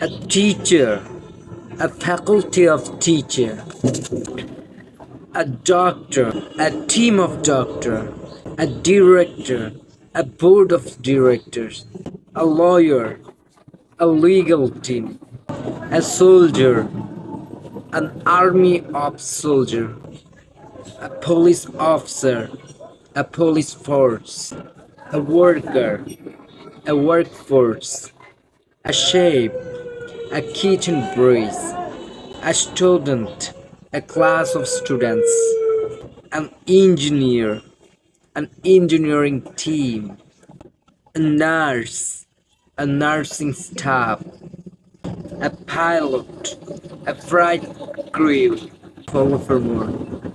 a teacher, a faculty of teacher, a doctor, a team of doctor, a director, a board of directors, a lawyer, a legal team, a soldier, an army of soldier, a police officer, a police force, a worker, a workforce, a chef, a kitchen breeze, a student, a class of students, an engineer, an engineering team, a nurse, a nursing staff, a pilot, a flight crew. Follow for more.